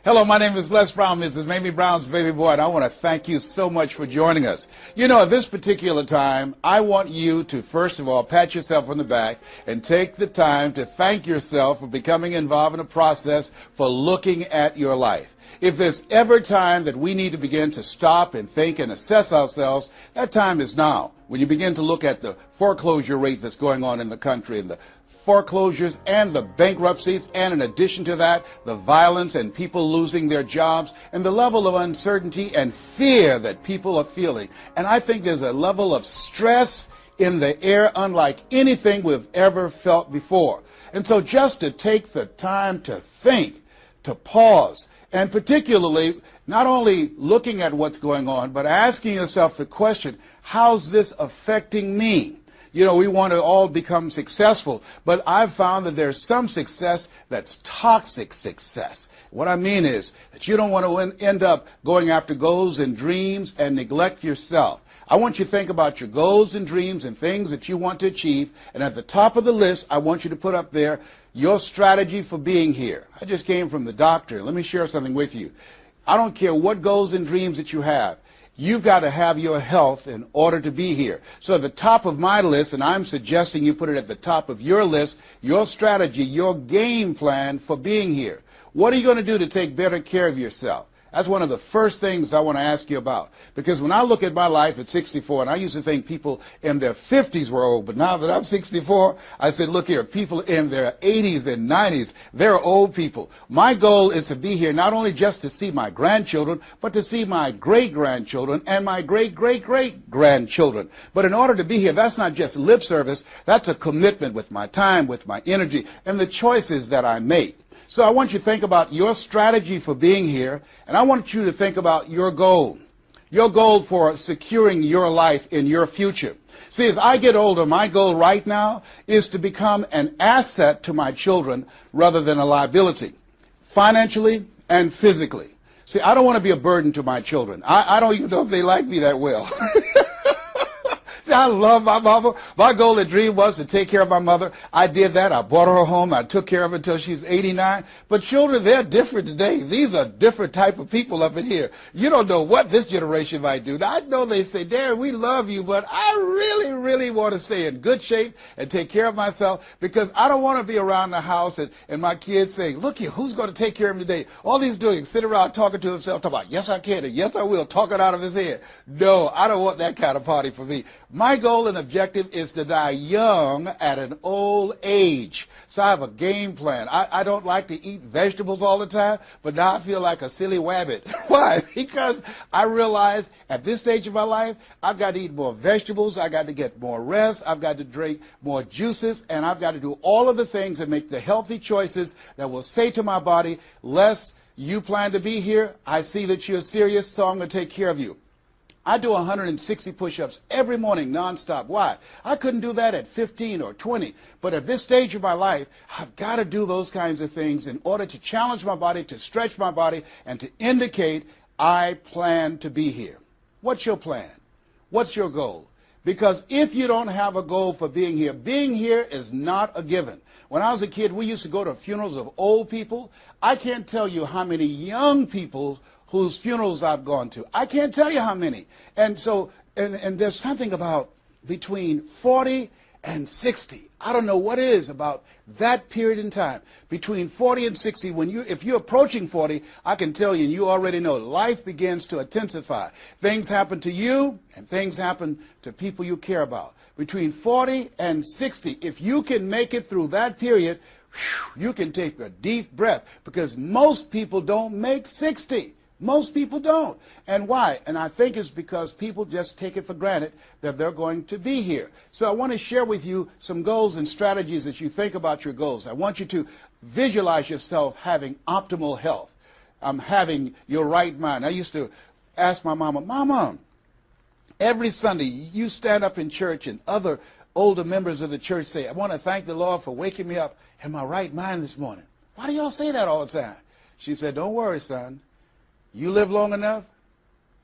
Hello, my name is Les Brown, Mrs. Mamie Brown's baby boy, and I want to thank you so much for joining us. You know, at this particular time, I want you to, first of all, pat yourself on the back and take the time to thank yourself for becoming involved in a process for looking at your life. If there's ever time that we need to begin to stop and think and assess ourselves, that time is now. When you begin to look at the foreclosure rate that's going on in the country and the foreclosures and the bankruptcies, and in addition to that, the violence and people losing their jobs and the level of uncertainty and fear that people are feeling. And I think there's a level of stress in the air unlike anything we've ever felt before. And so just to take the time to think, to pause, and particularly not only looking at what's going on, but asking yourself the question, how's this affecting me? You know, we want to all become successful, but I've found that there's some success that's toxic success. What I mean is that you don't want to end up going after goals and dreams and neglect yourself. I want you to think about your goals and dreams and things that you want to achieve, and at the top of the list, I want you to put up there your strategy for being here. I just came from the doctor. Let me share something with you. I don't care what goals and dreams that you have. You've got to have your health in order to be here. So at the top of my list, and I'm suggesting you put it at the top of your list, your strategy, your game plan for being here. What are you going to do to take better care of yourself? That's one of the first things I want to ask you about. Because when I look at my life at 64, and I used to think people in their 50s were old, but now that I'm 64, I said, look here, people in their 80s and 90s, they're old people. My goal is to be here not only just to see my grandchildren, but to see my great-grandchildren and my great-great-great-grandchildren. But in order to be here, that's not just lip service, that's a commitment with my time, with my energy, and the choices that I make. So I want you to think about your strategy for being here, and I want you to think about your goal for securing your life in your future. See, as I get older, my goal right now is to become an asset to my children rather than a liability, financially and physically. See, I don't want to be a burden to my children. I don't even know if they like me that well. See, I love my mama. My goal and dream was to take care of my mother. I did that. I brought her home. I took care of her until she's 89. But children, they're different today. These are different type of people up in here. You don't know what this generation might do. Now, I know they say, Darren, we love you, but I really, really want to stay in good shape and take care of myself because I don't want to be around the house and my kids saying, look here, who's going to take care of him today? All he's doing is sitting around talking to himself, talking about, yes, I can, and yes, I will, talking out of his head. No, I don't want that kind of party for me. My goal and objective is to die young at an old age. So I have a game plan. I don't like to eat vegetables all the time, but now I feel like a silly wabbit. Why? Because I realize at this stage of my life, I've got to eat more vegetables, I've got to get more rest, I've got to drink more juices, and I've got to do all of the things that make the healthy choices that will say to my body, Les, you plan to be here, I see that you're serious, so I'm going to take care of you. I do 160 push-ups every morning nonstop. Why? I couldn't do that at 15 or 20. But at this stage of my life, I've got to do those kinds of things in order to challenge my body, to stretch my body, and to indicate I plan to be here. What's your plan? What's your goal? Because if you don't have a goal for being here is not a given. When I was a kid, we used to go to funerals of old people. I can't tell you how many young people whose funerals I've gone to. I can't tell you how many. And so, and there's something about between 40 and 60. I don't know what it is about that period in time. Between 40 and 60, if you're approaching 40, I can tell you, and you already know, life begins to intensify. Things happen to you, and things happen to people you care about. Between 40 and 60, if you can make it through that period, you can take a deep breath, because most people don't make 60. Most people don't. And why? And I think it's because people just take it for granted that they're going to be here. So I want to share with you some goals and strategies as you think about your goals. I want you to visualize yourself having optimal health. Having your right mind. I used to ask my mama, Mama, every Sunday you stand up in church and other older members of the church say, I want to thank the Lord for waking me up in my right mind this morning. Why do y'all say that all the time? She said, don't worry, son. You live long enough,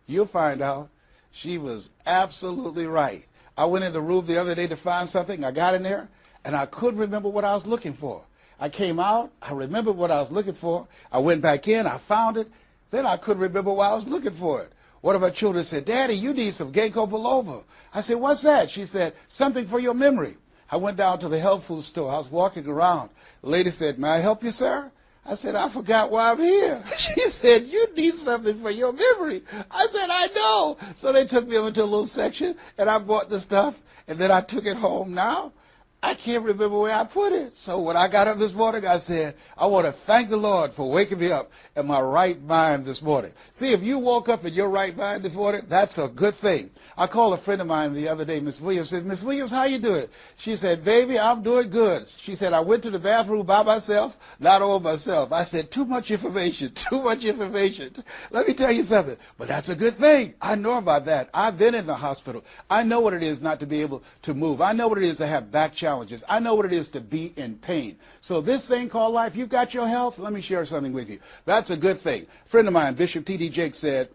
you'll find out. She was absolutely right. I went in the room the other day to find something. I got in there, and I couldn't remember what I was looking for. I came out, I remembered what I was looking for. I went back in, I found it. Then I couldn't remember why I was looking for it. One of my children said, Daddy, you need some ginkgo biloba. I said, what's that? She said, something for your memory. I went down to the health food store. I was walking around. The lady said, may I help you, sir? I said, I forgot why I'm here. She said, you need something for your memory. I said, I know. So they took me over to a little section, and I bought the stuff, and then I took it home. Now, I can't remember where I put it. So when I got up this morning, I said, I want to thank the Lord for waking me up in my right mind this morning. See, if you woke up in your right mind this morning, that's a good thing. I called a friend of mine the other day, Miss Williams, said, Miss Williams, how you doing? She said, baby, I'm doing good. She said, I went to the bathroom by myself, not all myself. I said, too much information, too much information. Let me tell you something, but that's a good thing. I know about that. I've been in the hospital. I know what it is not to be able to move. I know what it is to have back challenges. I know what it is to be in pain. So this thing called life, you've got your health. Let me share something with you. That's a good thing. A friend of mine, Bishop T.D. Jakes, said,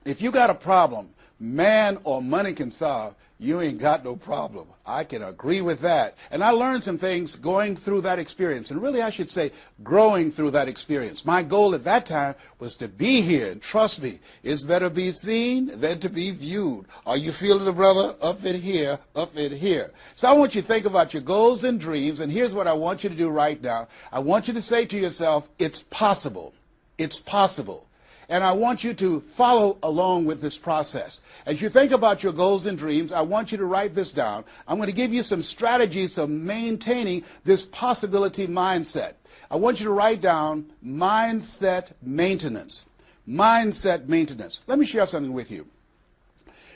if you got a problem man or money can solve, you ain't got no problem. I can agree with that. And I learned some things going through that experience. And really, I should say, growing through that experience. My goal at that time was to be here. And trust me, it's better be seen than to be viewed. Are you feeling it, brother? Up in here, up in here. So I want you to think about your goals and dreams. And here's what I want you to do right now. I want you to say to yourself, it's possible. It's possible. And I want you to follow along with this process. As you think about your goals and dreams, I want you to write this down. I'm going to give you some strategies for maintaining this possibility mindset. I want you to write down mindset maintenance. Mindset maintenance. Let me share something with you.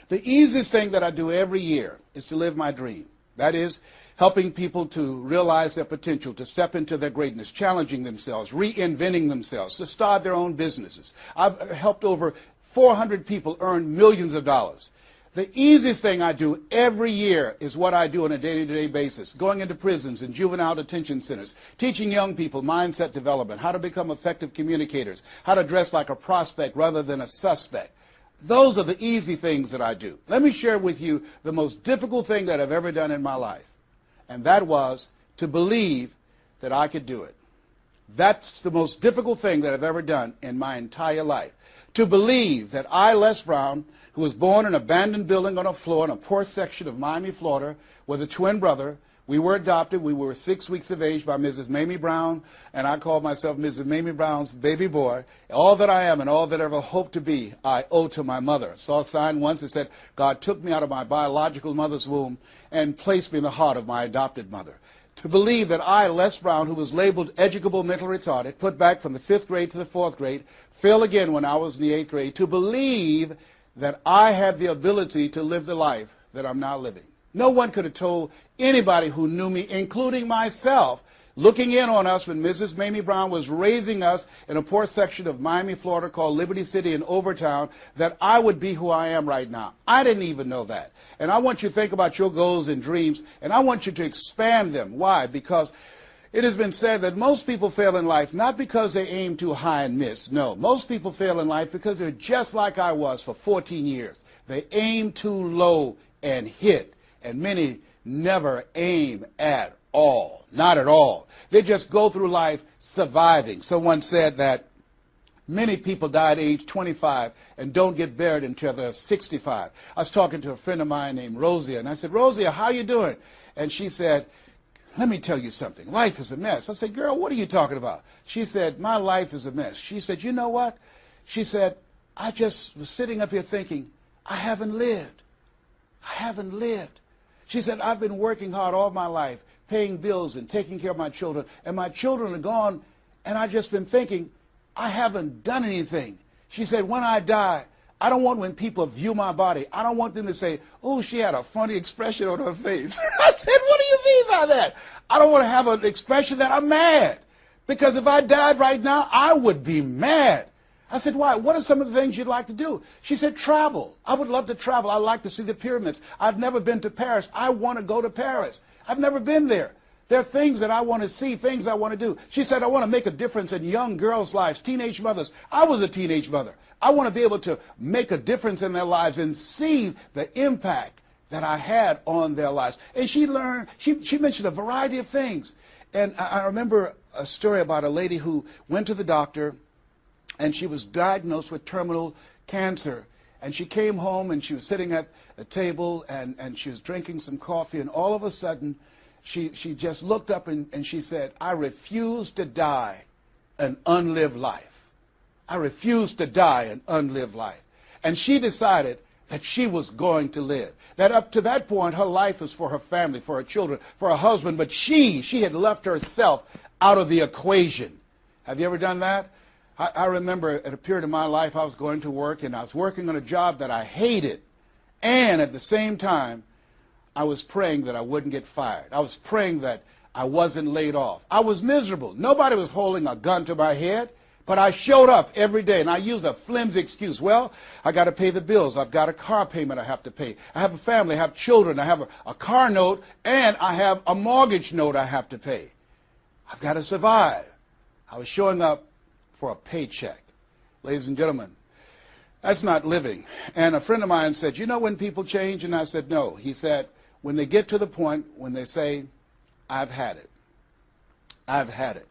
The easiest thing that I do every year is to live my dream. That is, helping people to realize their potential, to step into their greatness, challenging themselves, reinventing themselves, to start their own businesses. I've helped over 400 people earn millions of dollars. The easiest thing I do every year is what I do on a day-to-day basis, going into prisons and juvenile detention centers, teaching young people mindset development, how to become effective communicators, how to dress like a prospect rather than a suspect. Those are the easy things that I do. Let me share with you the most difficult thing that I've ever done in my life. And that was to believe that I could do it. That's the most difficult thing that I've ever done in my entire life. To believe that I, Les Brown, who was born in an abandoned building on a floor in a poor section of Miami, Florida, with a twin brother. We were adopted. We were 6 weeks of age by Mrs. Mamie Brown, and I called myself Mrs. Mamie Brown's baby boy. All that I am and all that I ever hope to be, I owe to my mother. I saw a sign once that said, God took me out of my biological mother's womb and placed me in the heart of my adopted mother. To believe that I, Les Brown, who was labeled educable mental retarded, put back from the 5th grade to the 4th grade, failed again when I was in the 8th grade, to believe that I had the ability to live the life that I'm now living. No one could have told anybody who knew me, including myself, looking in on us when Mrs. Mamie Brown was raising us in a poor section of Miami, Florida called Liberty City in Overtown, that I would be who I am right now. I didn't even know that. And I want you to think about your goals and dreams, and I want you to expand them. Why? Because it has been said that most people fail in life not because they aim too high and miss. No, most people fail in life because they're just like I was for 14 years. They aim too low and hit. And many never aim at all, not at all. They just go through life surviving. Someone said that many people die at age 25 and don't get buried until they're 65. I was talking to a friend of mine named Rosia, and I said, Rosia, how you doing? And she said, let me tell you something. Life is a mess. I said, girl, what are you talking about? She said, my life is a mess. She said, you know what? She said, I just was sitting up here thinking, I haven't lived. I haven't lived. She said, I've been working hard all my life, paying bills and taking care of my children, and my children are gone, and I've just been thinking, I haven't done anything. She said, when I die, I don't want when people view my body, I don't want them to say, oh, she had a funny expression on her face. I said, what do you mean by that? I don't want to have an expression that I'm mad, because if I died right now, I would be mad. I said, why? What are some of the things you'd like to do? She said, travel. I would love to travel. I'd like to see the pyramids. I've never been to Paris. I want to go to Paris. I've never been there. There are things that I want to see, things I want to do. She said, I want to make a difference in young girls' lives, teenage mothers. I was a teenage mother. I want to be able to make a difference in their lives and see the impact that I had on their lives. And she learned, she mentioned a variety of things. And I remember a story about a lady who went to the doctor, and she was diagnosed with terminal cancer. And she came home, and she was sitting at a table, and she was drinking some coffee, and all of a sudden, she just looked up and she said, "I refuse to die an unlived life. I refuse to die an unlived life." And she decided that she was going to live. That up to that point, her life was for her family, for her children, for her husband, but she had left herself out of the equation. Have you ever done that? I remember at a period of my life, I was going to work, and I was working on a job that I hated. And at the same time, I was praying that I wouldn't get fired. I was praying that I wasn't laid off. I was miserable. Nobody was holding a gun to my head, but I showed up every day, and I used a flimsy excuse. Well, I got to pay the bills. I've got a car payment I have to pay. I have a family. I have children. I have a car note, and I have a mortgage note I have to pay. I've got to survive. I was showing up for a paycheck. Ladies and gentlemen, that's not living. And a friend of mine said, "You know when people change?" And I said, "No." He said, "When they get to the point when they say, 'I've had it. I've had it.'"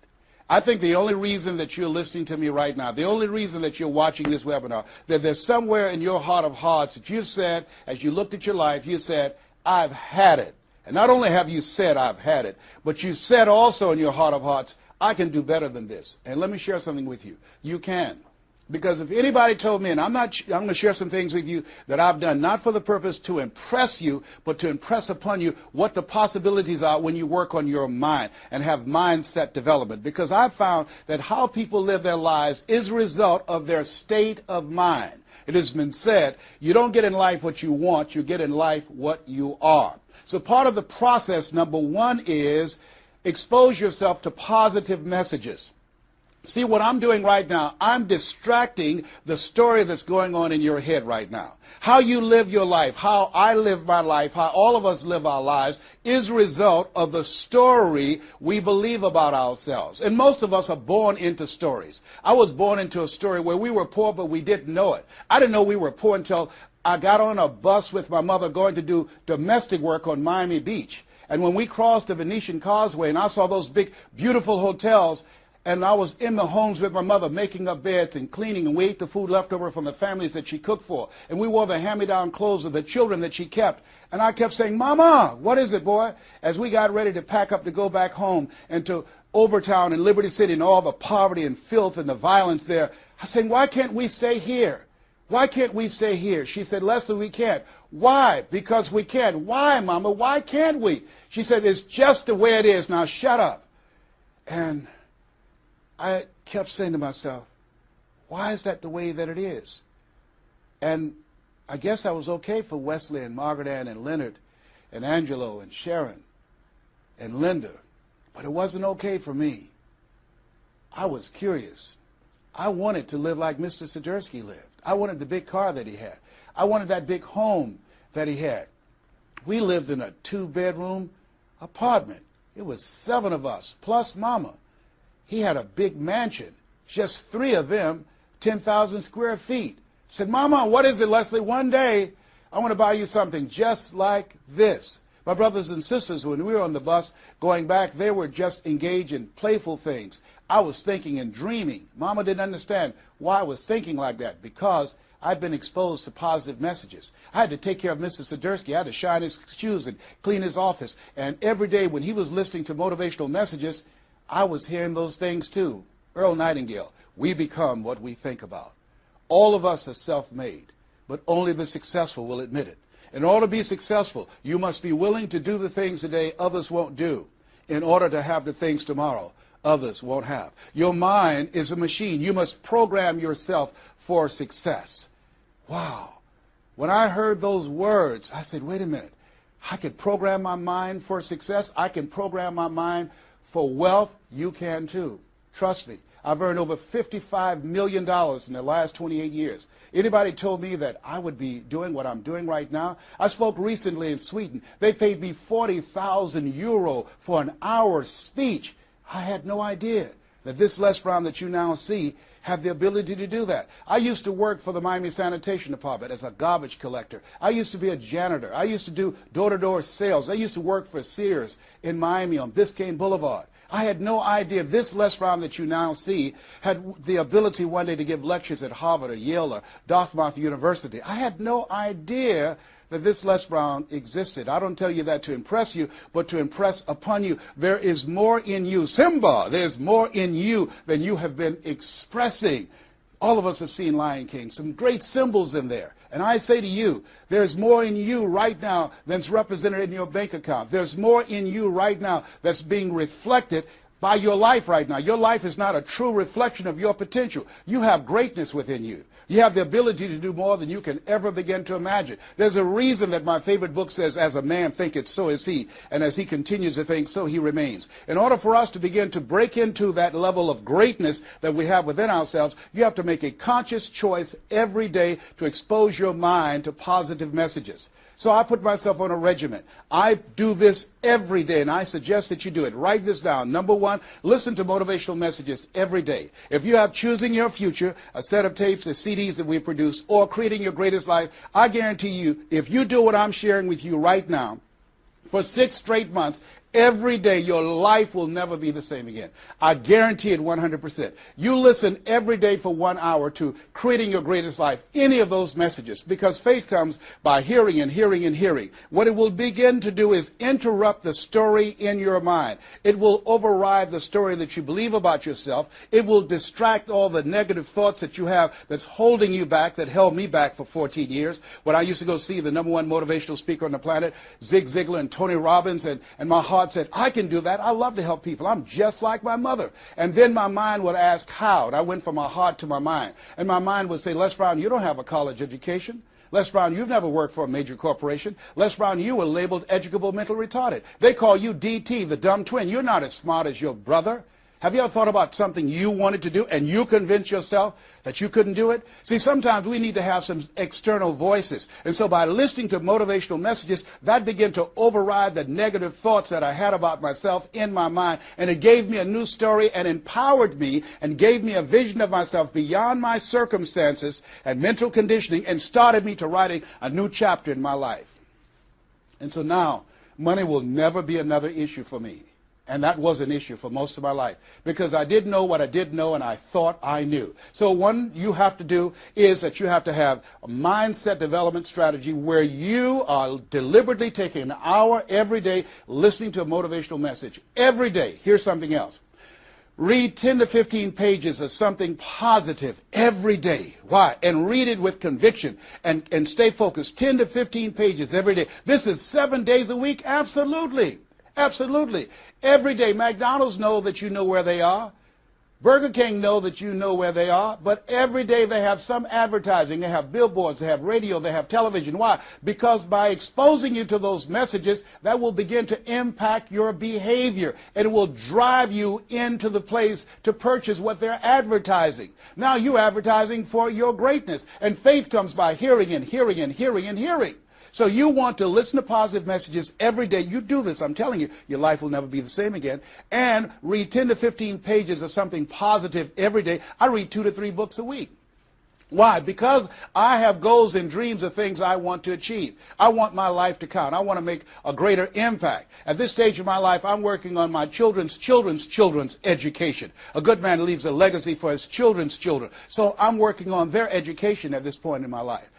I think the only reason that you're listening to me right now, the only reason that you're watching this webinar, that there's somewhere in your heart of hearts that you've said, as you looked at your life, you said, "I've had it." And not only have you said, "I've had it," but you said also in your heart of hearts, "I can do better than this." And let me share something with you. You can. Because if anybody told me, and I'm going to share some things with you that I've done, not for the purpose to impress you, but to impress upon you what the possibilities are when you work on your mind and have mindset development. Because I've found that how people live their lives is a result of their state of mind. It has been said, you don't get in life what you want, you get in life what you are. So part of the process, number one, is expose yourself to positive messages. See, what I'm doing right now, I'm distracting the story that's going on in your head right now. How you live your life, how I live my life, how all of us live our lives is a result of the story we believe about ourselves. And most of us are born into stories. I was born into a story where we were poor, but we didn't know it. I didn't know we were poor until I got on a bus with my mother going to do domestic work on Miami Beach. And when we crossed the Venetian Causeway and I saw those big, beautiful hotels, and I was in the homes with my mother making up beds and cleaning, and we ate the food left over from the families that she cooked for. And we wore the hand-me-down clothes of the children that she kept. And I kept saying, "Mama, what is it, boy?" As we got ready to pack up to go back home and to Overtown and Liberty City and all the poverty and filth and the violence there, I was saying, "Why can't we stay here? Why can't we stay here?" She said, "Leslie, we can't." "Why?" "Because we can't." "Why, Mama? Why can't we?" She said, "It's just the way it is. Now shut up." And I kept saying to myself, why is that the way that it is? And I guess I was okay for Wesley and Margaret Ann and Leonard and Angelo and Sharon and Linda, but it wasn't okay for me. I was curious. I wanted to live like Mr. Sidursky lived. I wanted the big car that he had. I wanted that big home that he had. We lived in a 2-bedroom apartment. It was 7 of us, plus Mama. He had a big mansion, just 3 of them, 10,000 square feet. I said, "Mama, what is it, Leslie? One day, I want to buy you something just like this." My brothers and sisters, when we were on the bus going back, they were just engaged in playful things. I was thinking and dreaming. Mama didn't understand why I was thinking like that, because I'd been exposed to positive messages. I had to take care of Mr. Sidursky. I had to shine his shoes and clean his office. And every day when he was listening to motivational messages, I was hearing those things too. Earl Nightingale, we become what we think about. All of us are self-made, but only the successful will admit it. In order to be successful, you must be willing to do the things today others won't do in order to have the things tomorrow others won't have. Your mind is a machine. You must program yourself for success. Wow. When I heard those words, I said, wait a minute. I could program my mind for success. I can program my mind for wealth. You can too. Trust me. I've earned over $55 million in the last 28 years. Anybody told me that I would be doing what I'm doing right now? I spoke recently in Sweden. They paid me 40,000 euro for an hour speech. I had no idea that this Les Brown that you now see had the ability to do that. I used to work for the Miami Sanitation Department as a garbage collector. I used to be a janitor. I used to do door-to-door sales. I used to work for Sears in Miami on Biscayne Boulevard. I had no idea this Les Brown that you now see had the ability one day to give lectures at Harvard or Yale or Dartmouth University. I had no idea that this Les Brown existed. I don't tell you that to impress you, but to impress upon you. There is more in you. Simba, there's more in you than you have been expressing. All of us have seen Lion King, some great symbols in there. And I say to you, there's more in you right now than's represented in your bank account. There's more in you right now that's being reflected by your life right now. Your life is not a true reflection of your potential. You have greatness within you. You have the ability to do more than you can ever begin to imagine. There's a reason that my favorite book says, as a man thinketh, so is he. And as he continues to think, so he remains. In order for us to begin to break into that level of greatness that we have within ourselves, you have to make a conscious choice every day to expose your mind to positive messages. So I put myself on a regimen. I do this every day, and I suggest that you do it. Write this down. Number one, listen to motivational messages every day. If you have Choosing Your Future, a set of tapes, the CDs that we produce, or Creating Your Greatest Life, I guarantee you, if you do what I'm sharing with you right now, for 6 straight months, every day, your life will never be the same again. I guarantee it 100%. You listen every day for 1 hour to Creating Your Greatest Life, any of those messages, because faith comes by hearing and hearing and hearing. What it will begin to do is interrupt the story in your mind. It will override the story that you believe about yourself. It will distract all the negative thoughts that you have that's holding you back, that held me back for 14 years. When I used to go see the #1 motivational speaker on the planet, Zig Ziglar and Tony Robbins, and my heart said, I can do that. I love to help people. I'm just like my mother. And then my mind would ask how. And I went from my heart to my mind. And my mind would say, Les Brown, you don't have a college education. Les Brown, you've never worked for a major corporation. Les Brown, you were labeled educable mental retarded. They call you DT, the dumb twin. You're not as smart as your brother. Have you ever thought about something you wanted to do and you convinced yourself that you couldn't do it? See, sometimes we need to have some external voices. And so by listening to motivational messages, that began to override the negative thoughts that I had about myself in my mind. And it gave me a new story and empowered me and gave me a vision of myself beyond my circumstances and mental conditioning and started me to writing a new chapter in my life. And so now, money will never be another issue for me. And that was an issue for most of my life because I didn't know what I didn't know and I thought I knew. So one you have to do is that you have to have a mindset development strategy where you are deliberately taking an hour every day listening to a motivational message. Every day. Here's something else. Read 10 to 15 pages of something positive every day. Why? And read it with conviction and stay focused. 10 to 15 pages every day. This is 7 days a week? Absolutely. Absolutely. Every day. McDonald's know that you know where they are. Burger King know that you know where they are. But every day they have some advertising. They have billboards. They have radio. They have television. Why? Because by exposing you to those messages, that will begin to impact your behavior. And it will drive you into the place to purchase what they're advertising. Now you're advertising for your greatness. And faith comes by hearing and hearing and hearing and hearing. So you want to listen to positive messages every day. You do this, I'm telling you, your life will never be the same again. And read 10 to 15 pages of something positive every day. I read 2 to 3 books a week. Why? Because I have goals and dreams of things I want to achieve. I want my life to count. I want to make a greater impact. At this stage of my life, I'm working on my children's education. A good man leaves a legacy for his children's children. So I'm working on their education at this point in my life.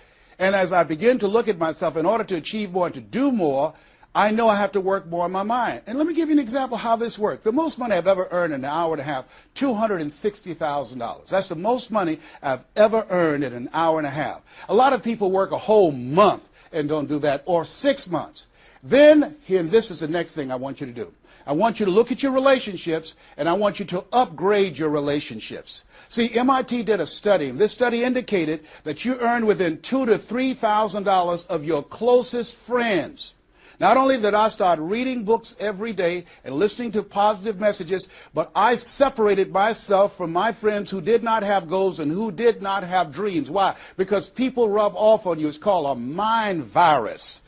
And as I begin to look at myself, in order to achieve more and to do more, I know I have to work more on my mind. And let me give you an example of how this works. The most money I've ever earned in an hour and a half, $260,000. That's the most money I've ever earned in an hour and a half. A lot of people work a whole month and don't do that, or 6 months. Then, and this is the next thing I want you to do. I want you to look at your relationships, and I want you to upgrade your relationships. See, MIT did a study, and this study indicated that you earn within $2,000 to $3,000 of your closest friends. Not only did I start reading books every day and listening to positive messages, but I separated myself from my friends who did not have goals and who did not have dreams. Why? Because people rub off on you. It's called a mind virus.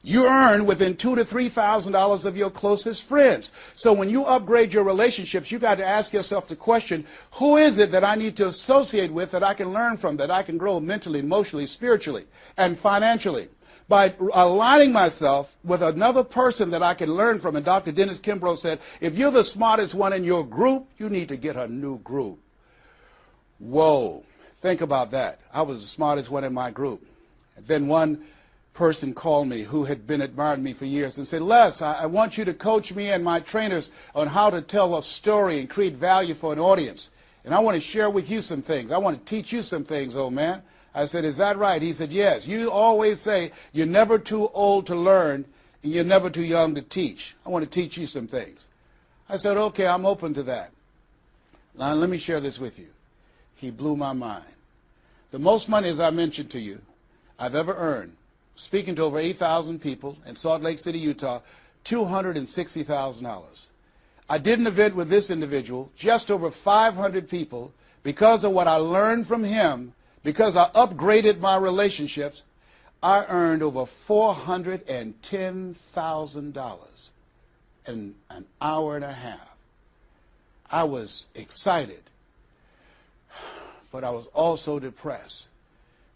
you earn within $2,000 to $3,000 of your closest friends. So when you upgrade your relationships, you got to ask yourself the question, who is it that I need to associate with, that I can learn from, that I can grow mentally, emotionally, spiritually, and financially? By aligning myself with another person that I can learn from. And Dr. Dennis Kimbrough said, if you're the smartest one in your group, you need to get a new group. Whoa, think about that. I was the smartest one in my group. And then one person called me who had been admiring me for years and said, Les, I want you to coach me and my trainers on how to tell a story and create value for an audience. And I want to share with you some things. I want to teach you some things, old man. I said, is that right? He said, yes. You always say you're never too old to learn and you're never too young to teach. I want to teach you some things. I said, okay, I'm open to that. Now, let me share this with you. He blew my mind. The most money, as I mentioned to you, I've ever earned, speaking to over 8,000 people in Salt Lake City, Utah, $260,000. I did an event with this individual, just over 500 people, because of what I learned from him, because I upgraded my relationships. I earned over $410,000 in an hour and a half. I was excited, but I was also depressed,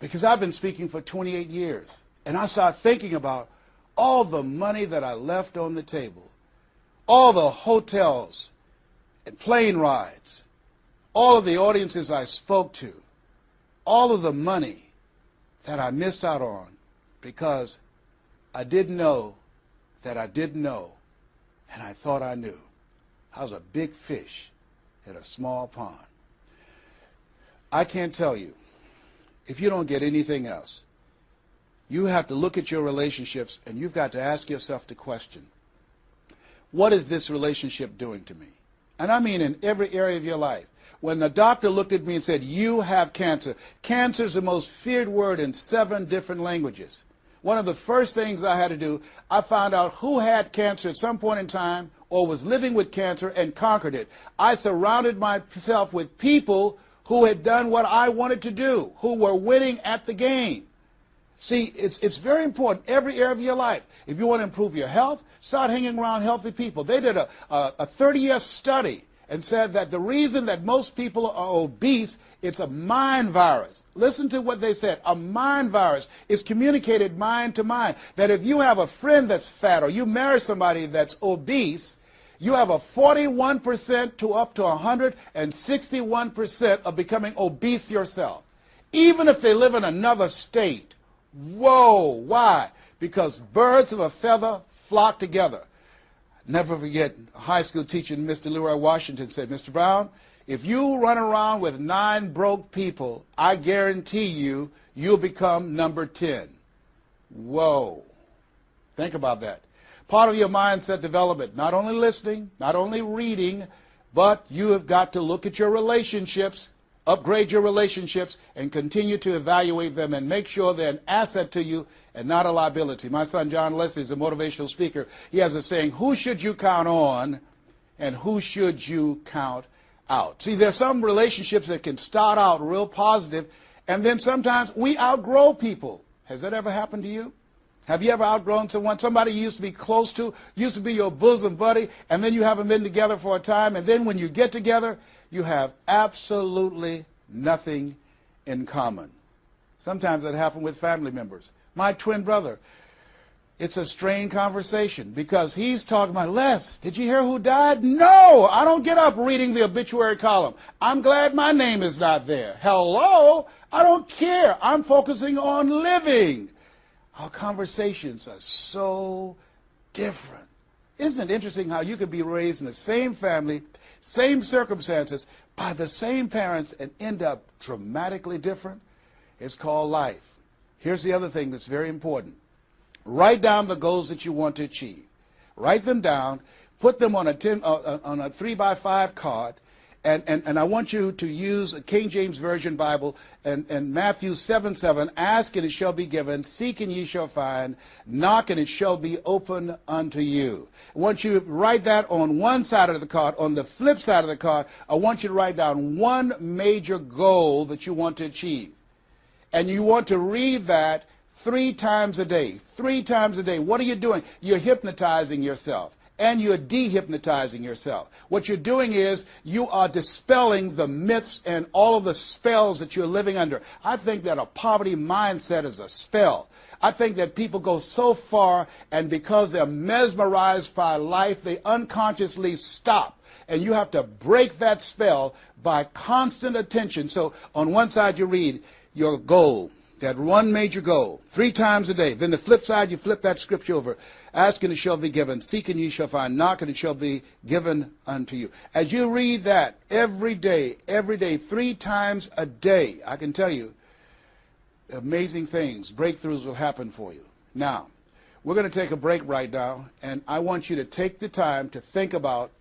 because I've been speaking for 28 years. And I started thinking about all the money that I left on the table, all the hotels and plane rides, all of the audiences I spoke to, all of the money that I missed out on because I didn't know that I didn't know, and I thought I knew. I was a big fish in a small pond. I can't tell you, if you don't get anything else, you have to look at your relationships and you've got to ask yourself the question, what is this relationship doing to me? And I mean in every area of your life. When the doctor looked at me and said, you have cancer. Cancer is the most feared word in 7 different languages. One of the first things I had to do, I found out who had cancer at some point in time or was living with cancer and conquered it. I surrounded myself with people who had done what I wanted to do, who were winning at the game. See, it's very important, every area of your life. If you want to improve your health, start hanging around healthy people. They did a 30-year study and said that the reason that most people are obese, it's a mind virus. Listen to what they said. A mind virus is communicated mind to mind. That if you have a friend that's fat or you marry somebody that's obese, you have a 41% to up to 161% of becoming obese yourself. Even if they live in another state. Whoa, why? Because birds of a feather flock together. Never forget, a high school teacher, Mr. Leroy Washington, said, Mr. Brown, if you run around with 9 broke people, I guarantee you, you'll become number 10. Whoa. Think about that. Part of your mindset development, not only listening, not only reading, but you have got to look at your relationships, upgrade your relationships, and continue to evaluate them and make sure they're an asset to you and not a liability. My son John Leslie is a motivational speaker. He has a saying, who should you count on and who should you count out? See, there's some relationships that can start out real positive, and then sometimes we outgrow people. Has that ever happened to you? Have you ever outgrown someone? Somebody you used to be close to, used to be your bosom buddy, and then you haven't been together for a time, and then when you get together, you have absolutely nothing in common. Sometimes that happens with family members. My twin brother, it's a strained conversation because he's talking about, Les, did you hear who died? No, I don't get up reading the obituary column. I'm glad my name is not there. Hello, I don't care. I'm focusing on living. Our conversations are so different. Isn't it interesting how you could be raised in the same family, same circumstances, by the same parents and end up dramatically different? It's called life. Here's the other thing that's very important. Write down the goals that you want to achieve. Write them down. Put them on a 3x5 card. And I want you to use a King James Version Bible and Matthew 7:7. Ask and it shall be given. Seek and ye shall find. Knock and it shall be open unto you. I want you to write that on one side of the card. On the flip side of the card, I want you to write down one major goal that you want to achieve. And you want to read that 3 times a day. 3 times a day. What are you doing? You're hypnotizing yourself. And you're dehypnotizing yourself. What you're doing is you are dispelling the myths and all of the spells that you're living under. I think that a poverty mindset is a spell. I think that people go so far, and because they're mesmerized by life, they unconsciously stop. And you have to break that spell by constant attention. So on one side you read your goal, that one major goal, 3 times a day. Then the flip side, you flip that scripture over. Ask and it shall be given. Seek and ye shall find. Knock and it shall be given unto you. As you read that every day, 3 times a day, I can tell you, amazing things, breakthroughs will happen for you. Now, we're going to take a break right now, and I want you to take the time to think about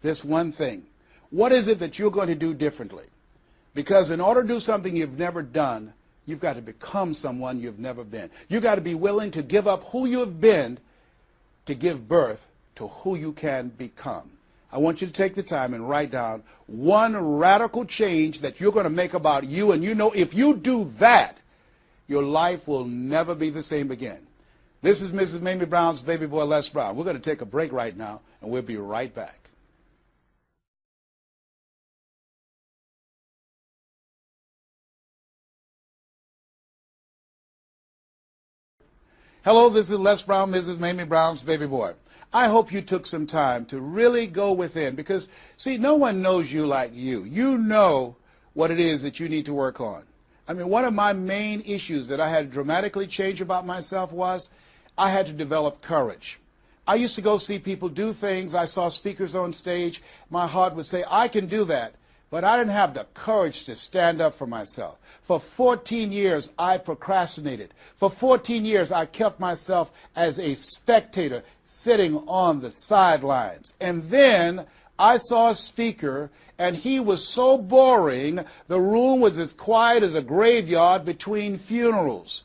this one thing. What is it that you're going to do differently? Because in order to do something you've never done, you've got to become someone you've never been. You've got to be willing to give up who you have been to give birth to who you can become. I want you to take the time and write down one radical change that you're going to make about you, and you know if you do that, your life will never be the same again. This is Mrs. Mamie Brown's baby boy, Les Brown. We're going to take a break right now, and we'll be right back. Hello, this is Les Brown, Mrs. Mamie Brown's baby boy. I hope you took some time to really go within because, see, no one knows you like you. You know what it is that you need to work on. I mean, one of my main issues that I had to dramatically change about myself was I had to develop courage. I used to go see people do things. I saw speakers on stage. My heart would say, I can do that. But I didn't have the courage to stand up for myself. For 14 years, I procrastinated. For 14 years, I kept myself as a spectator sitting on the sidelines. And then I saw a speaker, and he was so boring, the room was as quiet as a graveyard between funerals.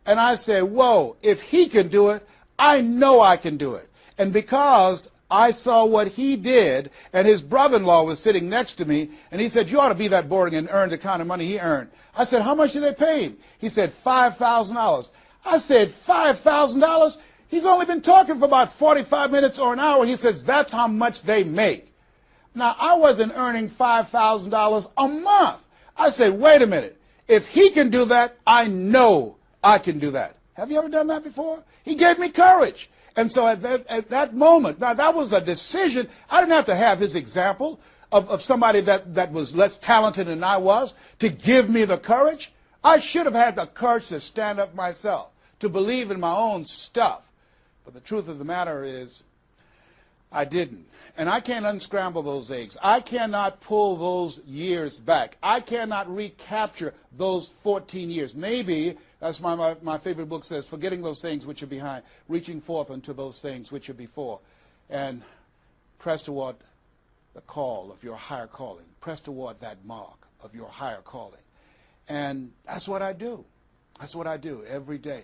And I said, whoa, if he can do it, I know I can do it. And because I saw what he did, and his brother-in-law was sitting next to me, and he said, you ought to be that boring and earn the kind of money he earned. I said, how much did they pay him? He said, $5,000. I said, $5,000? He's only been talking for about 45 minutes or an hour. He says, that's how much they make. Now, I wasn't earning $5,000 a month. I said, wait a minute. If he can do that, I know I can do that. Have you ever done that before? He gave me courage. And so at that moment, now that was a decision. I didn't have to have his example of somebody that was less talented than I was to give me the courage. I should have had the courage to stand up myself, to believe in my own stuff. But the truth of the matter is, I didn't. And I can't unscramble those eggs. I cannot pull those years back. I cannot recapture those 14 years. Maybe, that's my favorite book says, forgetting those things which are behind, reaching forth unto those things which are before. And press toward the call of your higher calling. Press toward that mark of your higher calling. And that's what I do. That's what I do every day.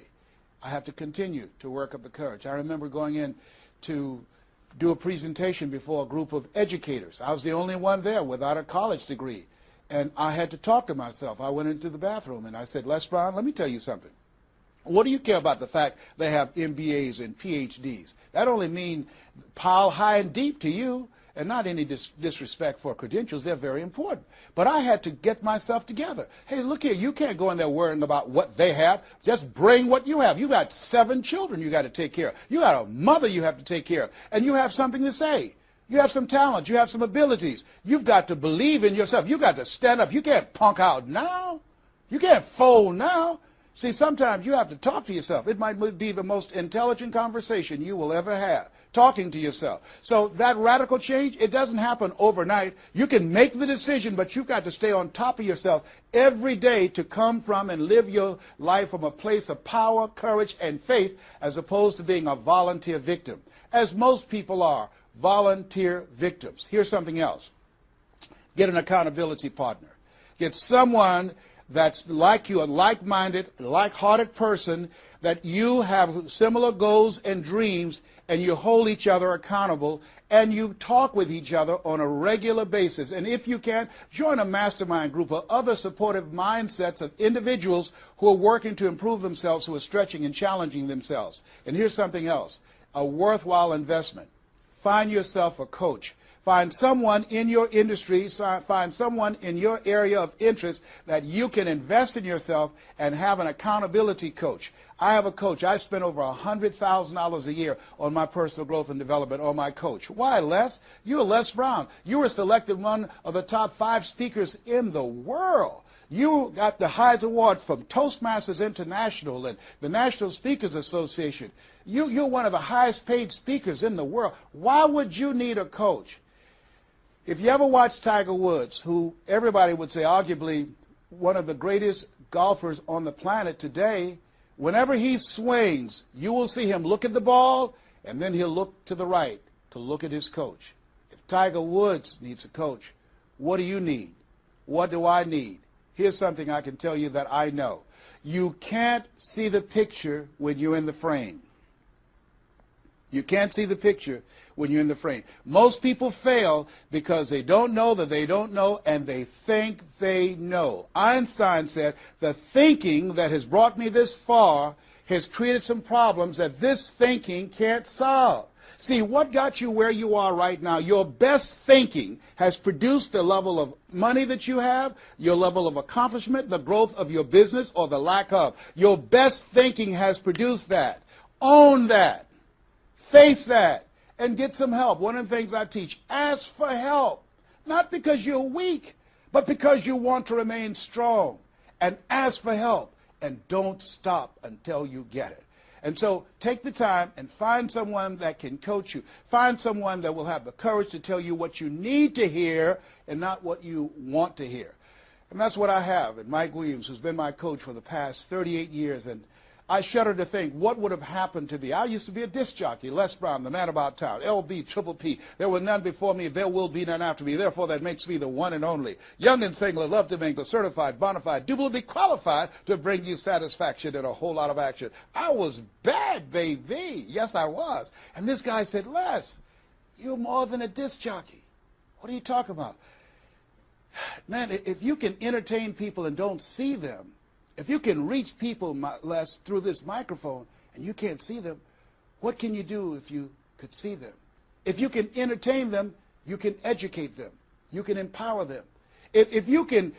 I have to continue to work up the courage. I remember going in to do a presentation before a group of educators. I was the only one there without a college degree. And I had to talk to myself. I went into the bathroom and I said, Les Brown, let me tell you something. What do you care about the fact they have MBAs and PhDs? That only means pile high and deep to you, and not any disrespect for credentials. They're very important. But I had to get myself together. Hey, look here, you can't go in there worrying about what they have. Just bring what you have. You got 7 children you got to take care of. You got a mother you have to take care of. And you have something to say. You have some talent. You have some abilities. You've got to believe in yourself. You've got to stand up. You can't punk out now. You can't fold now. See, sometimes you have to talk to yourself. It might be the most intelligent conversation you will ever have, talking to yourself. So that radical change, it doesn't happen overnight. You can make the decision, but you've got to stay on top of yourself every day to come from and live your life from a place of power, courage, and faith, as opposed to being a volunteer victim, as most people are, volunteer victims. Here's something else. Get an accountability partner. Get someone that's like you, a like-minded, like-hearted person that you have similar goals and dreams, and you hold each other accountable, and you talk with each other on a regular basis. And if you can, join a mastermind group of other supportive mindsets of individuals who are working to improve themselves, who are stretching and challenging themselves. And here's something else, a worthwhile investment. Find yourself a coach. Find someone in your industry, find someone in your area of interest that you can invest in yourself and have an accountability coach. I have a coach. I spend over $100,000 a year on my personal growth and development on my coach. Why, Les? You're Les Brown. You were selected one of the top 5 speakers in the world. You got the highest award from Toastmasters International and the National Speakers Association. You're one of the highest paid speakers in the world. Why would you need a coach? If you ever watch Tiger Woods, who everybody would say arguably one of the greatest golfers on the planet today, whenever he swings, you will see him look at the ball, and then he'll look to the right to look at his coach. If Tiger Woods needs a coach, what do you need? What do I need? Here's something I can tell you that I know. You can't see the picture when you're in the frame. You can't see the picture when you're in the frame. Most people fail because they don't know that they don't know, and they think they know. Einstein said, the thinking that has brought me this far has created some problems that this thinking can't solve. See, what got you where you are right now? Your best thinking has produced the level of money that you have, your level of accomplishment, the growth of your business, or the lack of. Your best thinking has produced that. Own that. Face that. And get some help. One of the things I teach, ask for help. Not because you're weak, but because you want to remain strong. And ask for help. And don't stop until you get it. And so take the time and find someone that can coach you. Find someone that will have the courage to tell you what you need to hear and not what you want to hear. And that's what I have in Mike Williams, who's been my coach for the past 38 years. And I shudder to think what would have happened to me. I used to be a disc jockey, Les Brown, the man about town, LB, Triple P. There were none before me, there will be none after me. Therefore, that makes me the one and only. Young and single, love to mingle, certified, bona fide, duly qualified to bring you satisfaction and a whole lot of action. I was bad, baby. Yes, I was. And this guy said, Les, you're more than a disc jockey. What are you talking about? Man, if you can entertain people and don't see them, if you can reach people, Les, through this microphone and you can't see them, what can you do if you could see them? If you can entertain them, you can educate them. You can empower them. If you can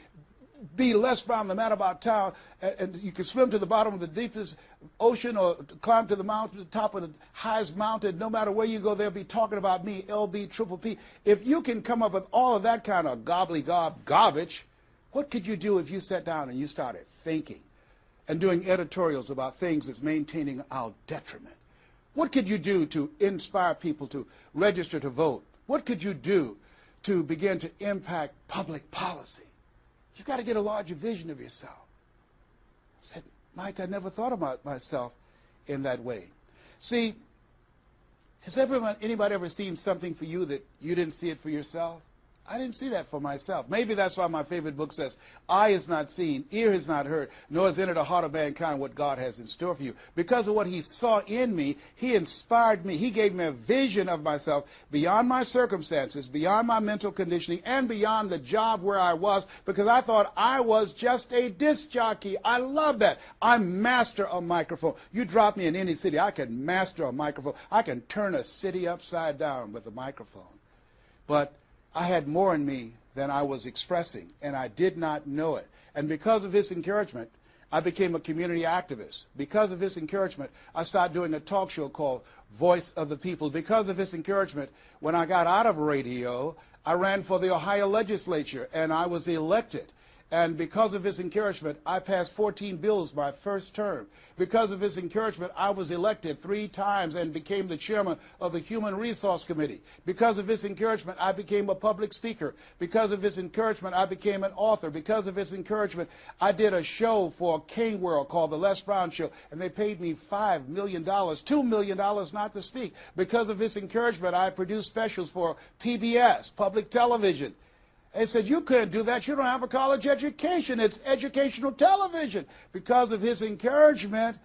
be Les Brown, the man about town, and you can swim to the bottom of the deepest ocean or climb to the mountain, the top of the highest mountain, no matter where you go, they'll be talking about me, LB, Triple P. If you can come up with all of that kind of gobbly-gob garbage, what could you do if you sat down and you started thinking and doing editorials about things that's maintaining our detriment? What could you do to inspire people to register to vote? What could you do to begin to impact public policy? You've got to get a larger vision of yourself. I said, Mike, I never thought about myself in that way. See, has anybody ever seen something for you that you didn't see it for yourself? I didn't see that for myself. Maybe that's why my favorite book says, eye has not seen, ear has not heard, nor has entered the heart of mankind what God has in store for you. Because of what he saw in me, he inspired me. He gave me a vision of myself beyond my circumstances, beyond my mental conditioning, and beyond the job where I was, because I thought I was just a disc jockey. I love that. I'm master of microphone. You drop me in any city, I can master a microphone. I can turn a city upside down with a microphone. But I had more in me than I was expressing, and I did not know it. And because of his encouragement, I became a community activist. Because of his encouragement, I started doing a talk show called Voice of the People. Because of his encouragement, when I got out of radio, I ran for the Ohio legislature, and I was elected. And because of his encouragement, I passed 14 bills my first term. Because of his encouragement, I was elected 3 times and became the chairman of the Human Resource Committee. Because of his encouragement, I became a public speaker. Because of his encouragement, I became an author. Because of his encouragement, I did a show for King World called The Les Brown Show, and they paid me $5 million, $2 million not to speak. Because of his encouragement, I produced specials for PBS, public television. They said, you couldn't do that. You don't have a college education. It's educational television. Because of his encouragement,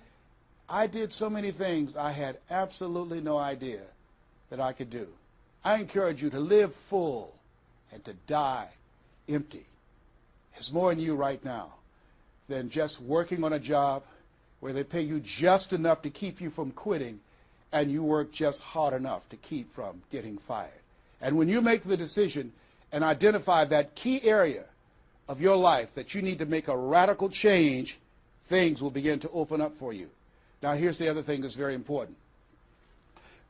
I did so many things I had absolutely no idea that I could do. I encourage you to live full and to die empty. There's more in you right now than just working on a job where they pay you just enough to keep you from quitting and you work just hard enough to keep from getting fired. And when you make the decision and identify that key area of your life that you need to make a radical change, things will begin to open up for you. Now, here's the other thing that's very important.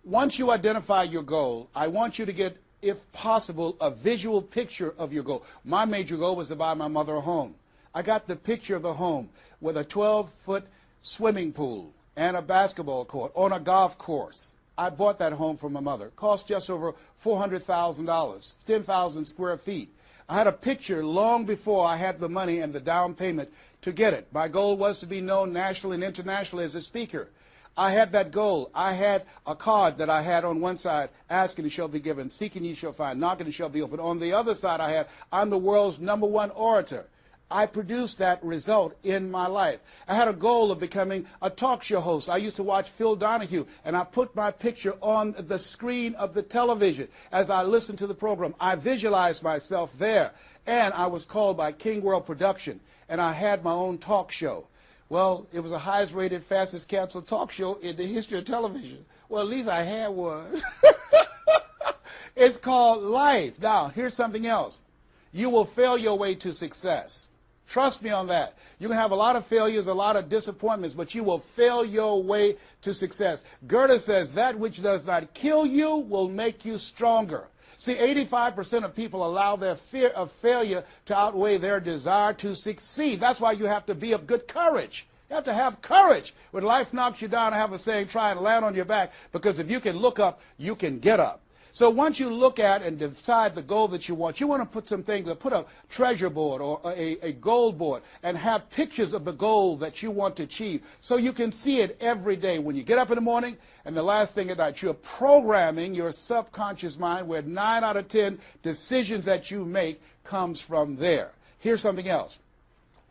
Once you identify your goal, I want you to get, if possible, a visual picture of your goal. My major goal was to buy my mother a home. I got the picture of the home with a 12-foot swimming pool and a basketball court on a golf course. I bought that home for my mother. It cost just over $400,000, 10,000 square feet. I had a picture long before I had the money and the down payment to get it. My goal was to be known nationally and internationally as a speaker. I had that goal. I had a card that I had on one side, asking you shall be given, seeking you shall find, knocking you shall be opened. On the other side I had, I'm the world's #1 orator. I produced that result in my life. I had a goal of becoming a talk show host. I used to watch Phil Donahue, and I put my picture on the screen of the television as I listened to the program. I visualized myself there, and I was called by King World Production, and I had my own talk show. Well, it was the highest rated, fastest canceled talk show in the history of television. Well, at least I had one. It's called life. Now, here's something else. You will fail your way to success. Trust me on that. You can have a lot of failures, a lot of disappointments, but you will fail your way to success. Goethe says that which does not kill you will make you stronger. See, 85% of people allow their fear of failure to outweigh their desire to succeed. That's why you have to be of good courage. You have to have courage. When life knocks you down, I have a saying, try and land on your back, because if you can look up, you can get up. So once you look at and decide the goal that you want to put some things, put a treasure board or a goal board and have pictures of the goal that you want to achieve so you can see it every day when you get up in the morning and the last thing at night. You're programming your subconscious mind where 9 out of 10 decisions that you make comes from there. Here's something else.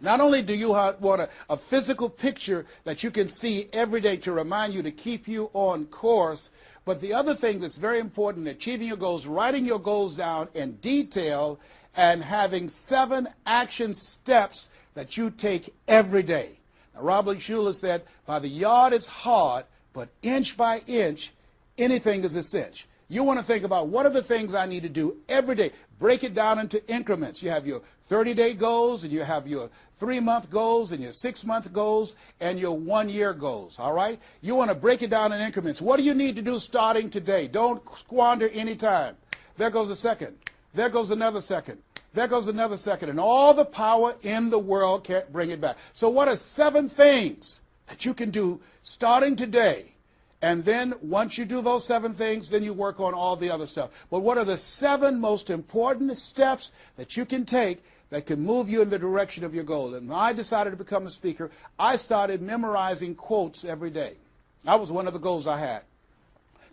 Not only do you want a physical picture that you can see every day to remind you to keep you on course, but the other thing that's very important in achieving your goals, writing your goals down in detail and having 7 action steps that you take every day. Now, Robert Schuller said, by the yard it's hard, but inch by inch, anything is a cinch. You want to think about what are the things I need to do every day. Break it down into increments. You have your 30-day goals, and you have your 3-month goals, and your 6-month goals, and your 1-year goals, all right? You want to break it down in increments. What do you need to do starting today? Don't squander any time. There goes a second. There goes another second. There goes another second. And all the power in the world can't bring it back. So what are 7 things that you can do starting today? And then once you do those 7 things, then you work on all the other stuff. But what are the 7 most important steps that you can take that can move you in the direction of your goal? And when I decided to become a speaker, I started memorizing quotes every day. That was one of the goals I had,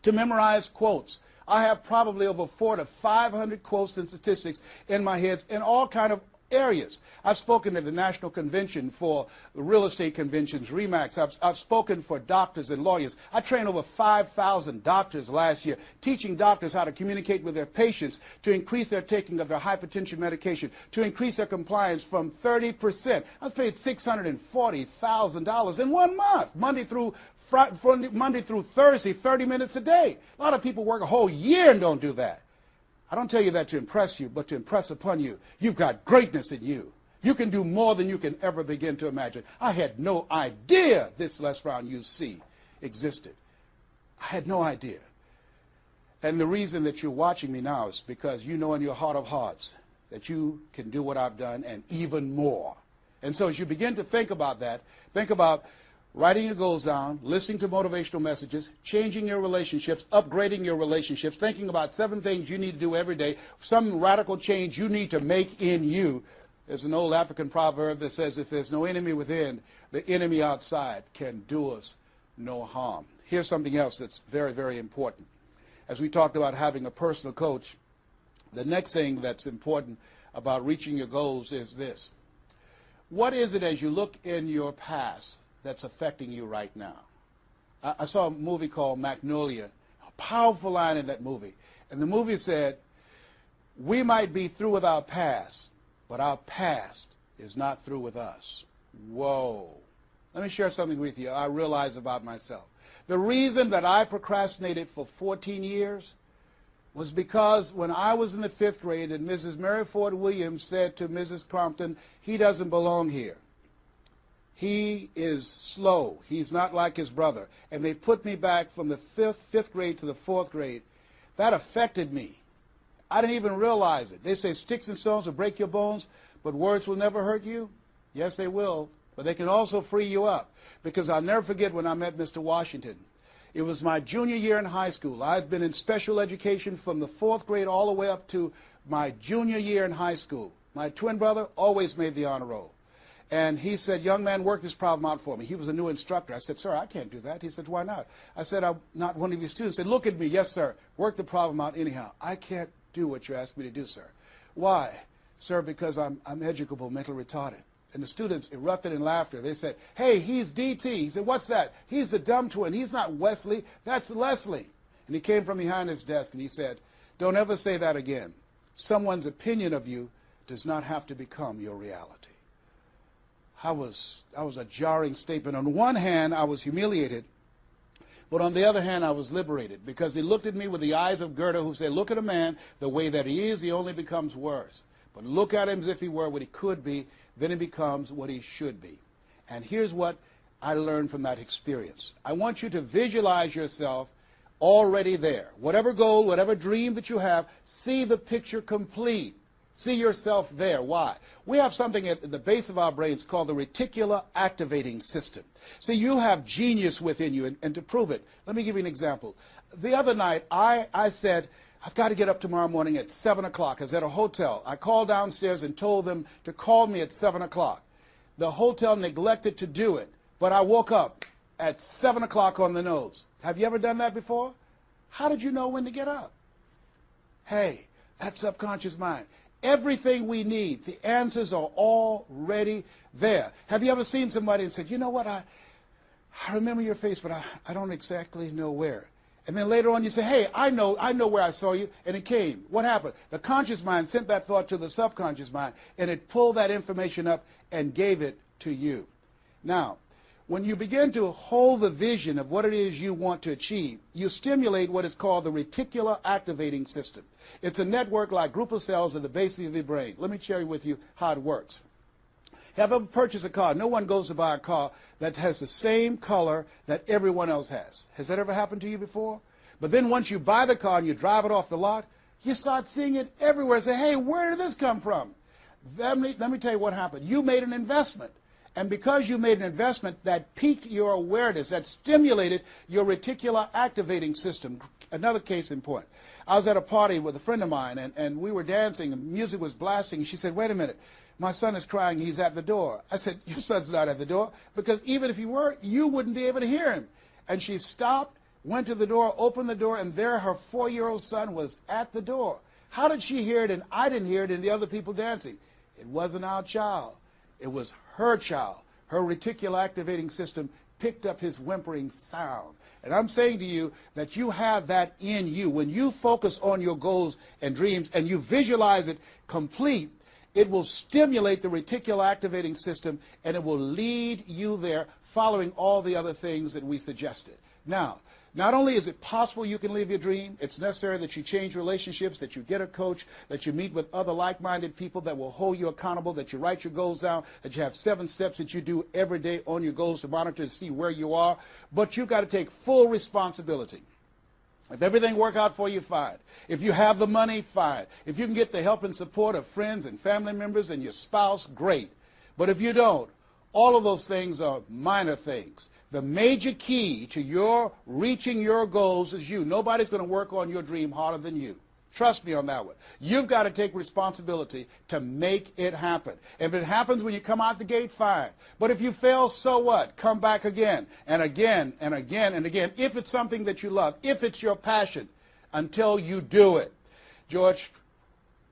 to memorize quotes. I have probably over 400 to 500 quotes and statistics in my head in all kind of areas. I've spoken at the National Convention for real estate conventions, RE/MAX. I've spoken for doctors and lawyers. I trained over 5,000 doctors last year, teaching doctors how to communicate with their patients to increase their taking of their hypertension medication, to increase their compliance from 30%. I was paid $640,000 in 1 month, Monday through Thursday, 30 minutes a day. A lot of people work a whole year and don't do that. I don't tell you that to impress you, but to impress upon you. You've got greatness in you. You can do more than you can ever begin to imagine. I had no idea this Les Brown UC existed. I had no idea. And the reason that you're watching me now is because you know in your heart of hearts that you can do what I've done and even more. And so as you begin to think about that, think about writing your goals down, listening to motivational messages, changing your relationships, upgrading your relationships, thinking about 7 things you need to do every day, some radical change you need to make in you. There's an old African proverb that says, if there's no enemy within, the enemy outside can do us no harm. Here's something else that's very, very important. As we talked about having a personal coach, the next thing that's important about reaching your goals is this. What is it as you look in your past that's affecting you right now? I saw a movie called Magnolia, a powerful line in that movie. And the movie said, we might be through with our past, but our past is not through with us. Whoa. Let me share something with you I realize about myself. The reason that I procrastinated for 14 years was because when I was in the 5th grade and Mrs. Mary Ford Williams said to Mrs. Crompton, he doesn't belong here. He is slow. He's not like his brother. And they put me back from the 5th grade to the 4th grade. That affected me. I didn't even realize it. They say sticks and stones will break your bones, but words will never hurt you. Yes, they will. But they can also free you up. Because I'll never forget when I met Mr. Washington. It was my junior year in high school. I'd been in special education from the 4th grade all the way up to my junior year in high school. My twin brother always made the honor roll. And he said, young man, work this problem out for me. He was a new instructor. I said, sir, I can't do that. He said, why not? I said, I'm not one of your students. He said, look at me. Yes, sir. Work the problem out anyhow. I can't do what you asked me to do, sir. Why? Sir, because I'm educable, mentally retarded. And the students erupted in laughter. They said, hey, he's DT. He said, what's that? He's the dumb twin. He's not Wesley. That's Leslie. And he came from behind his desk and he said, don't ever say that again. Someone's opinion of you does not have to become your reality. That was a jarring statement. On one hand, I was humiliated, but on the other hand, I was liberated because he looked at me with the eyes of Goethe who said, look at a man the way that he is, he only becomes worse. But look at him as if he were what he could be, then he becomes what he should be. And here's what I learned from that experience. I want you to visualize yourself already there. Whatever goal, whatever dream that you have, see the picture complete. See yourself there. Why? We have something at the base of our brains called the reticular activating system. See, you have genius within you, and to prove it, let me give you an example. The other night, I said, I've got to get up tomorrow morning at 7 o'clock. I was at a hotel. I called downstairs and told them to call me at 7 o'clock. The hotel neglected to do it, but I woke up at 7 o'clock on the nose. Have you ever done that before? How did you know when to get up? Hey, that subconscious mind. Everything we need, the answers are already there. Have you ever seen somebody and said, you know what, I remember your face, but I don't exactly know where. And then later on you say, hey, I know where I saw you, and it came. What happened? The conscious mind sent that thought to the subconscious mind, and it pulled that information up and gave it to you. Now, when you begin to hold the vision of what it is you want to achieve, you stimulate what is called the reticular activating system. It's a network like group of cells at the base of your brain. Let me share with you how it works. Have you ever purchased a car? No one goes to buy a car that has the same color that everyone else has. Has that ever happened to you before? But then once you buy the car and you drive it off the lot, you start seeing it everywhere. Say, hey, where did this come from? Let me tell you what happened. You made an investment. And because you made an investment, that piqued your awareness, that stimulated your reticular activating system. Another case in point. I was at a party with a friend of mine, and we were dancing, and music was blasting. And she said, wait a minute, my son is crying, he's at the door. I said, your son's not at the door, because even if he were, you wouldn't be able to hear him. And she stopped, went to the door, opened the door, and there her 4-year-old son was at the door. How did she hear it and I didn't hear it and the other people dancing? It wasn't our child. It was her child. Her reticular activating system picked up his whimpering sound. And I'm saying to you that you have that in you. When you focus on your goals and dreams and you visualize it complete, it will stimulate the reticular activating system and it will lead you there following all the other things that we suggested. Now, not only is it possible you can live your dream, it's necessary that you change relationships, that you get a coach, that you meet with other like-minded people that will hold you accountable, that you write your goals down, that you have 7 steps that you do every day on your goals to monitor and see where you are. But you've got to take full responsibility. If everything works out for you, fine. If you have the money, fine. If you can get the help and support of friends and family members and your spouse, great. But if you don't, all of those things are minor things. The major key to your reaching your goals is you. Nobody's going to work on your dream harder than you. Trust me on that one. You've got to take responsibility to make it happen. If it happens when you come out the gate, fine. But if you fail, so what? Come back again and again and again and again. If it's something that you love, if it's your passion, until you do it. George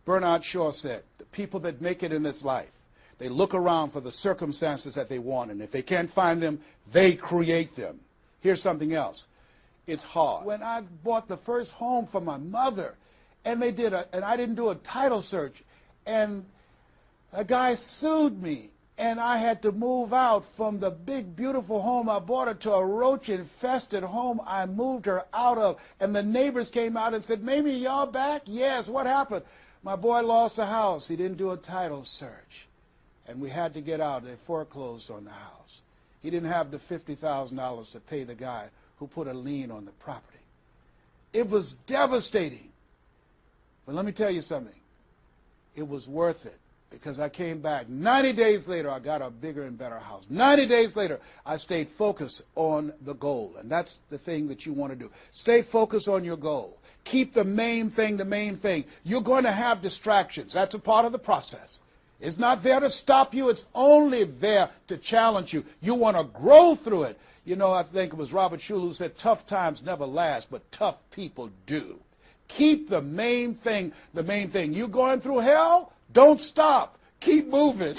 Bernard Shaw said, the people that make it in this life, they look around for the circumstances that they want, and if they can't find them, they create them. Here's something else. It's hard. When I bought the first home for my mother, and I didn't do a title search, and a guy sued me, and I had to move out from the big, beautiful home I bought her to a roach-infested home I moved her out of. And the neighbors came out and said, "Mamie, y'all back?" "Yes, what happened?" "My boy lost a house. He didn't do a title search. And we had to get out. They foreclosed on the house. He didn't have the $50,000 to pay the guy who put a lien on the property." It was devastating. But let me tell you something. It was worth it. Because I came back. 90 days later, I got a bigger and better house. 90 days later, I stayed focused on the goal. And that's the thing that you want to do. Stay focused on your goal. Keep the main thing the main thing. You're going to have distractions. That's a part of the process. It's not there to stop you. It's only there to challenge you. You want to grow through it. You know, I think it was Robert Schuller who said, "Tough times never last, but tough people do." Keep the main thing the main thing. You going through hell? Don't stop. Keep moving.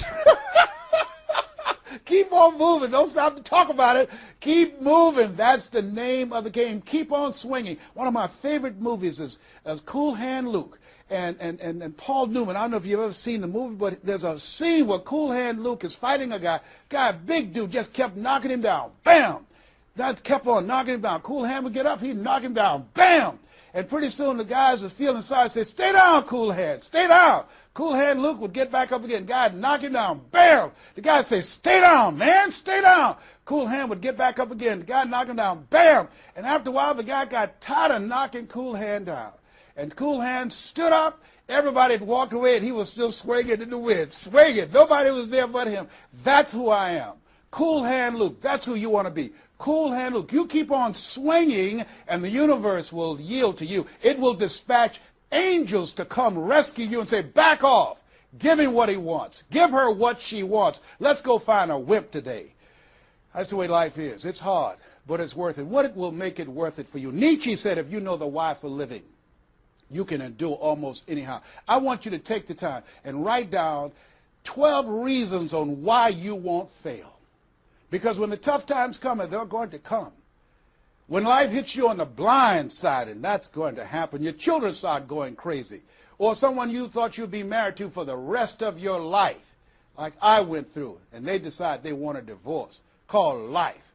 Keep on moving. Don't stop to talk about it. Keep moving. That's the name of the game. Keep on swinging. One of my favorite movies is Cool Hand Luke and Paul Newman. I don't know if you've ever seen the movie, but there's a scene where Cool Hand Luke is fighting a guy. A big dude, just kept knocking him down. Bam! That kept on knocking him down. Cool Hand would get up. He'd knock him down. Bam! And pretty soon the guys are feeling sorry, say, "Stay down, Cool Hand, stay down." Cool Hand Luke would get back up again. Guy would knock him down. Bam! The guy would say, "Stay down, man, stay down." Cool Hand would get back up again. The guy would knock him down. Bam! And after a while, the guy got tired of knocking Cool Hand down. And Cool Hand stood up. Everybody had walked away, and he was still swinging in the wind. Swinging. Nobody was there but him. That's who I am. Cool Hand Luke. That's who you want to be. Cool Hand Luke. You keep on swinging, and the universe will yield to you. It will dispatch angels to come rescue you and say, "Back off. Give him what he wants. Give her what she wants. Let's go find a wimp today." That's the way life is. It's hard, but it's worth it. What will make it worth it for you? Nietzsche said, if you know the why for living, you can endure almost anyhow. I want you to take the time and write down 12 reasons on why you won't fail. Because when the tough times come, and they're going to come, when life hits you on the blind side, and that's going to happen, your children start going crazy, or someone you thought you'd be married to for the rest of your life, like I went through, and they decide they want a divorce, called life.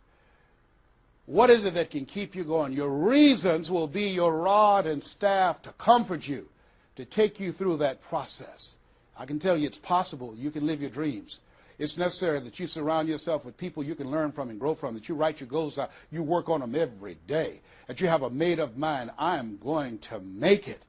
What is it that can keep you going? Your reasons will be your rod and staff to comfort you, to take you through that process. I can tell you it's possible. You can live your dreams. It's necessary that you surround yourself with people you can learn from and grow from, that you write your goals out, you work on them every day, that you have a made-up mind, I am going to make it.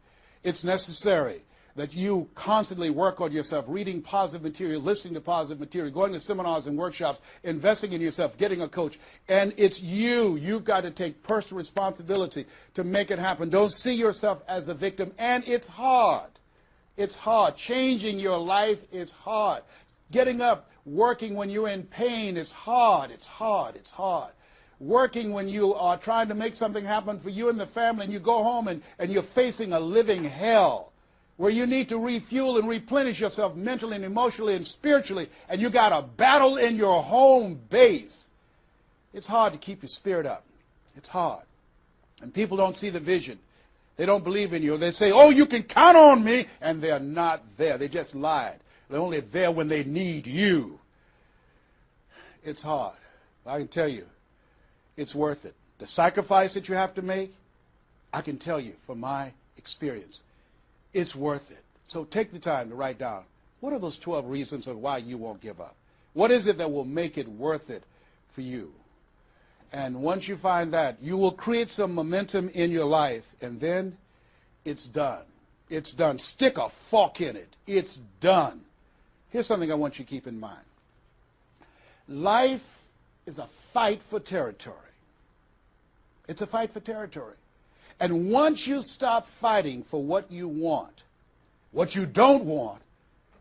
It's necessary that you constantly work on yourself, reading positive material, listening to positive material, going to seminars and workshops, investing in yourself, getting a coach. And it's you. You've got to take personal responsibility to make it happen. Don't see yourself as a victim. And it's hard. It's hard. Changing your life is hard. Getting up, working when you're in pain is hard. It's hard. It's hard. Working when you are trying to make something happen for you and the family, and you go home and you're facing a living hell where you need to refuel and replenish yourself mentally and emotionally and spiritually, and you got a battle in your home base. It's hard to keep your spirit up. It's hard. And people don't see the vision. They don't believe in you. They say, "Oh, you can count on me," and they're not there. They just lied. They're only there when they need you. It's hard. I can tell you, it's worth it. The sacrifice that you have to make, I can tell you from my experience, it's worth it. So take the time to write down, what are those 12 reasons of why you won't give up? What is it that will make it worth it for you? And once you find that, you will create some momentum in your life, and then it's done. It's done. Stick a fork in it. It's done. Here's something I want you to keep in mind. Life is a fight for territory. It's a fight for territory. And once you stop fighting for what you want, what you don't want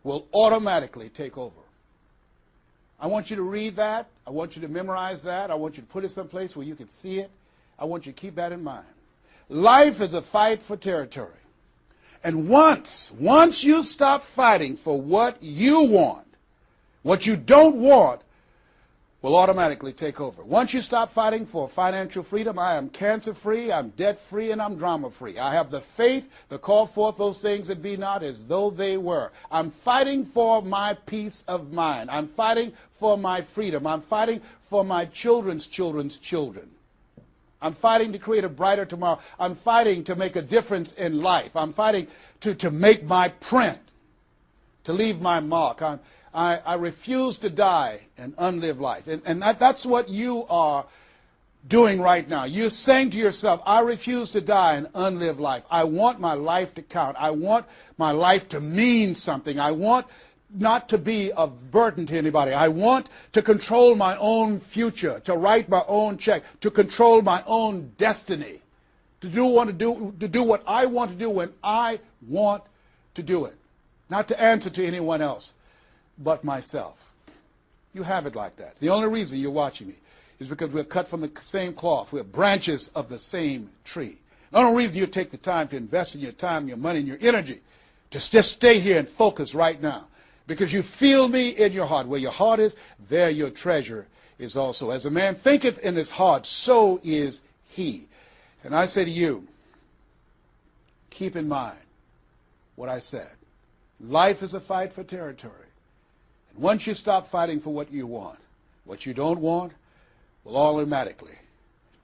will automatically take over. I want you to read that. I want you to memorize that. I want you to put it someplace where you can see it. I want you to keep that in mind. Life is a fight for territory. And once you stop fighting for what you want, what you don't want will automatically take over. Once you stop fighting for financial freedom, I am cancer-free, I'm debt-free, and I'm drama-free. I have the faith to call forth those things that be not as though they were. I'm fighting for my peace of mind. I'm fighting for my freedom. I'm fighting for my children's children's children. I'm fighting to create a brighter tomorrow. I'm fighting to make a difference in life. I'm fighting to make my print, to leave my mark. I refuse to die and unlive life. And that's what you are doing right now. You're saying to yourself, I refuse to die and unlive life. I want my life to count. I want my life to mean something. I want not to be a burden to anybody. I want to control my own future, to write my own check, to control my own destiny, to do what I want to do when I want to do it, not to answer to anyone else but myself. You have it like that. The only reason you're watching me is because we're cut from the same cloth. We're branches of the same tree. The only reason you take the time to invest in your time, your money, and your energy to just stay here and focus right now, because you feel me in your heart. Where your heart is, there your treasure is also. As a man thinketh in his heart, so is he. And I say to you, keep in mind what I said. Life is a fight for territory. And once you stop fighting for what you want, what you don't want will automatically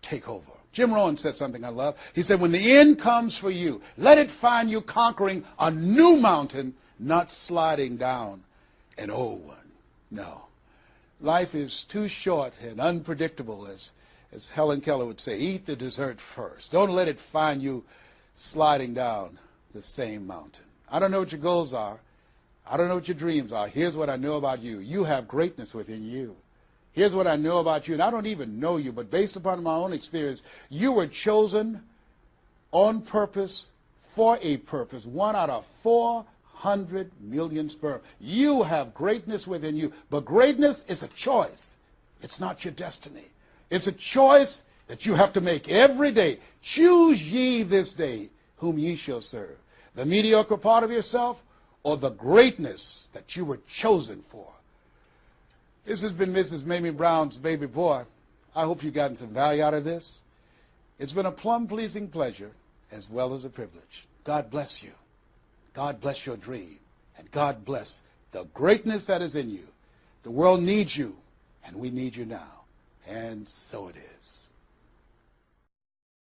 take over. Jim Rohn said something I love. He said, when the end comes for you, let it find you conquering a new mountain, not sliding down an old one. No. Life is too short and unpredictable, as Helen Keller would say. Eat the dessert first. Don't let it find you sliding down the same mountain. I don't know what your goals are. I don't know what your dreams are. Here's what I know about you. You have greatness within you. Here's what I know about you. And I don't even know you, but based upon my own experience, you were chosen on purpose for a purpose. 1 out of 400 million sperm. You have greatness within you, but greatness is a choice. It's not your destiny. It's a choice that you have to make every day. Choose ye this day whom ye shall serve. The mediocre part of yourself or the greatness that you were chosen for. This has been Mrs. Mamie Brown's Baby Boy. I hope you've gotten some value out of this. It's been a plum-pleasing pleasure as well as a privilege. God bless you. God bless your dream. And God bless the greatness that is in you. The world needs you, and we need you now. And so it is.